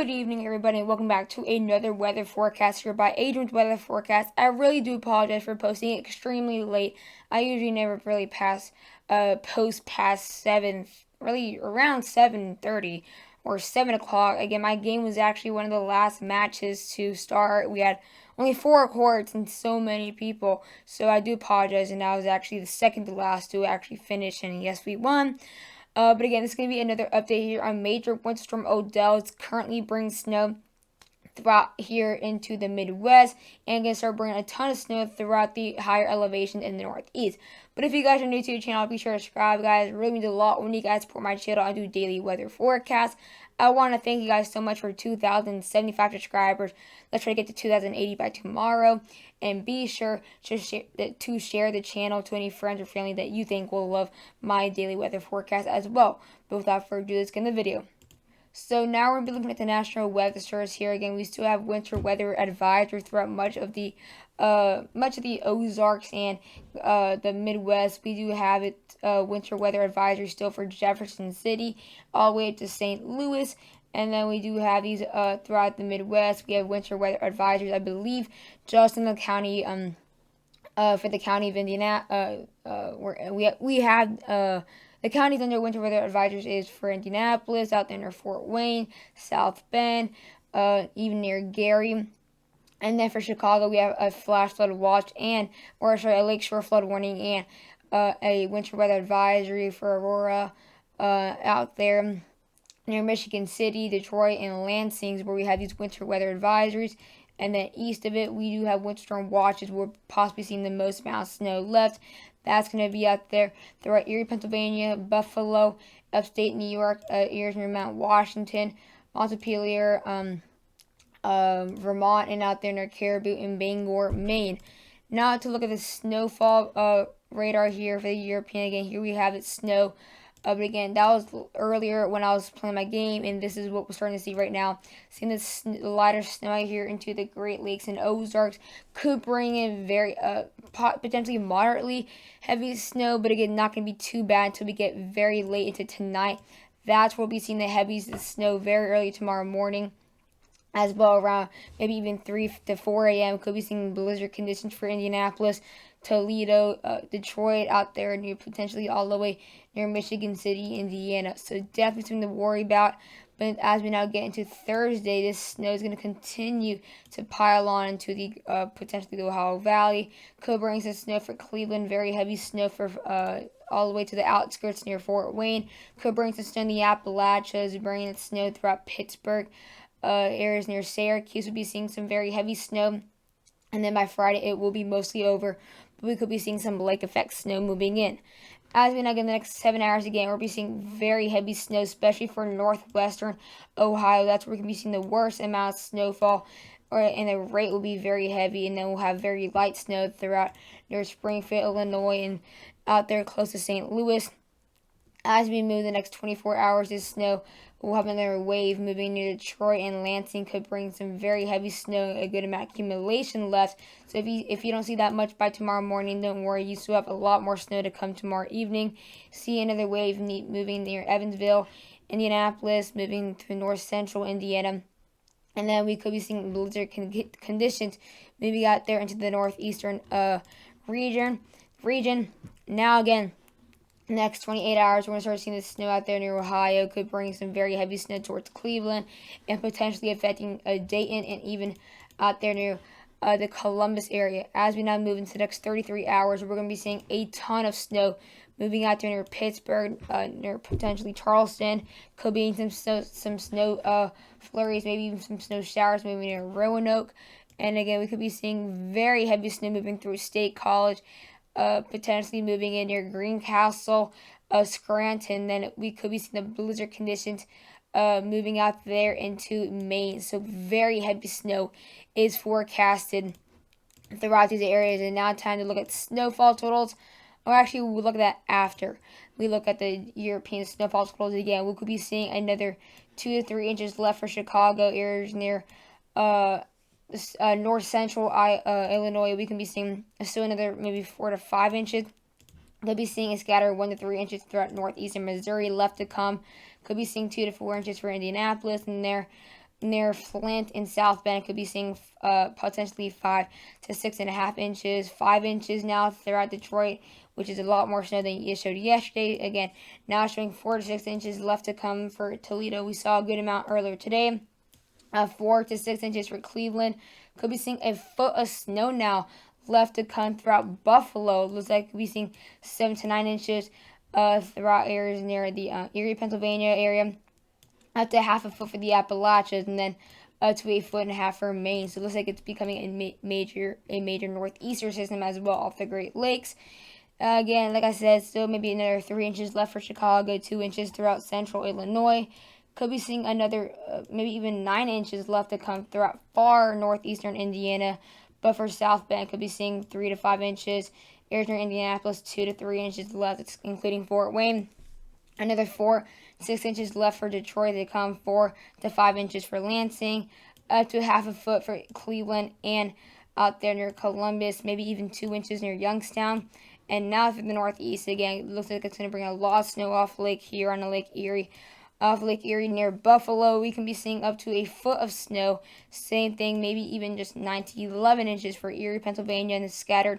Good evening, everybody, and welcome back to another weather forecast here by Adrian's Weather Forecast. I really do apologize for posting extremely late. I usually never really post past 7, really around 7:30 or 7 o'clock. Again, my game was actually one of the last matches to start. We had only 4 courts and so many people, so I do apologize, and I was actually the second to last to actually finish, and yes, we won. But again, this is going to be another update here on Major Winter Storm Odell. It's currently bringing snow throughout here into the Midwest and going to start bringing a ton of snow throughout the higher elevations in the Northeast. But if you guys are new to the channel, be sure to subscribe, guys. It really means a lot when you guys support my channel. I do daily weather forecasts. I want to thank you guys so much for 2,075 subscribers. Let's try to get to 2,080 by tomorrow. And be sure to share the channel to any friends or family that you think will love my daily weather forecast as well. But without further ado, let's get in the video. So now we're going to be looking at the National Weather Service here. Again, we still have winter weather advisory throughout much of the Ozarks and the Midwest. We do have winter weather advisory still for Jefferson City all the way up to St. Louis. And then we do have these throughout the Midwest. We have winter weather advisories, I believe, just in the county for the county of Indiana. Where we have the counties under winter weather advisories is for Indianapolis, out there near Fort Wayne, South Bend, even near Gary. And then for Chicago, we have a flash flood watch a lakeshore flood warning and a winter weather advisory for Aurora out there near Michigan City, Detroit, and Lansing, where we have these winter weather advisories. And then east of it, we do have winter storm watches. We're possibly seeing the most amount of snow left. That's going to be out there throughout Erie, Pennsylvania, Buffalo, upstate New York, areas near Mount Washington, Montpelier, Vermont, and out there near Caribou and Bangor, Maine. Now to look at the snowfall radar here for the European. Again, here we have it snow. But again, that was earlier when I was playing my game, and this is what we're starting to see right now. Seeing this lighter snow out here into the Great Lakes and Ozarks could bring in very potentially moderately heavy snow, but again, not going to be too bad until we get very late into tonight. That's where we'll be seeing the heavies of snow very early tomorrow morning. As well, around maybe even 3 to 4 a.m. Could be seeing blizzard conditions for Indianapolis, Toledo, Detroit, out there near potentially all the way near Michigan City, Indiana. So definitely something to worry about. But as we now get into Thursday, this snow is going to continue to pile on into the potentially the Ohio Valley. Could bring some snow for Cleveland, very heavy snow for all the way to the outskirts near Fort Wayne. Could bring some snow in the Appalachians, bringing snow throughout Pittsburgh. Areas near Syracuse will be seeing some very heavy snow, and then by Friday it will be mostly over, but we could be seeing some lake effect snow moving in. As we now get in the next 7 hours again, we'll be seeing very heavy snow, especially for northwestern Ohio. That's where we can be seeing the worst amount of snowfall, and the rate will be very heavy, and then we'll have very light snow throughout near Springfield, Illinois, and out there close to St. Louis. As we move the next 24 hours, this snow will have another wave moving near Detroit and Lansing. Could bring some very heavy snow, a good amount of accumulation left. So if you don't see that much by tomorrow morning, don't worry. You still have a lot more snow to come tomorrow evening. See another wave moving near Evansville, Indianapolis, moving through north central Indiana. And then we could be seeing blizzard conditions moving out there into the northeastern region. Now again, next 28 hours, we're going to start seeing the snow out there near Ohio. Could bring some very heavy snow towards Cleveland and potentially affecting Dayton and even out there near the Columbus area. As we now move into the next 33 hours, we're going to be seeing a ton of snow moving out there near Pittsburgh, near potentially Charleston. Could be some snow flurries, maybe even some snow showers moving near Roanoke. And again, we could be seeing very heavy snow moving through State College. Potentially moving in near Greencastle, Scranton. Then we could be seeing the blizzard conditions moving out there into Maine. So very heavy snow is forecasted throughout these areas. And now time to look at snowfall totals. Or actually, we'll look at that after we look at the European snowfall totals again. We could be seeing another 2 to 3 inches left for Chicago, areas near north central Illinois. We can be seeing still another maybe 4 to 5 inches. Could be seeing a scatter 1 to 3 inches throughout northeastern Missouri left to come. Could be seeing 2 to 4 inches for Indianapolis in there. near Flint and South Bend could be seeing potentially 5 to 6.5 inches, 5 inches now throughout Detroit, which is a lot more snow than it showed yesterday. Again, now showing 4 to 6 inches left to come for Toledo. We saw a good amount earlier today. 4 to 6 inches for Cleveland. Could be seeing a foot of snow now left to come throughout Buffalo. Looks like we'll be seeing 7 to 9 inches throughout areas near the Erie, Pennsylvania area. Up to half a foot for the Appalachians, and then to a foot and a half for Maine. So it looks like it's becoming a major northeastern system as well off the Great Lakes. Again, like I said, still maybe another 3 inches left for Chicago, 2 inches throughout central Illinois. Could be seeing another maybe even 9 inches left to come throughout far northeastern Indiana. But for South Bend, could be seeing 3 to 5 inches. Arizona, Indianapolis, 2 to 3 inches left, including Fort Wayne. Another 4 to 6 inches left for Detroit. They come 4 to 5 inches for Lansing, up to half a foot for Cleveland, and out there near Columbus, maybe even 2 inches near Youngstown. And now for the Northeast, again, it looks like it's going to bring a lot of snow off Lake Huron and Lake Erie. Off Lake Erie near Buffalo, we can be seeing up to a foot of snow. Same thing, maybe even just 9 to 11 inches for Erie, Pennsylvania, and scattered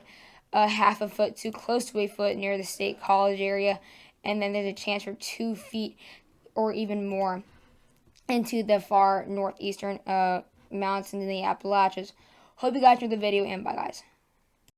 half a foot to close to a foot near the State College area. And then there's a chance for 2 feet or even more into the far northeastern mountains in the Appalachians. Hope you guys enjoyed the video, and bye guys.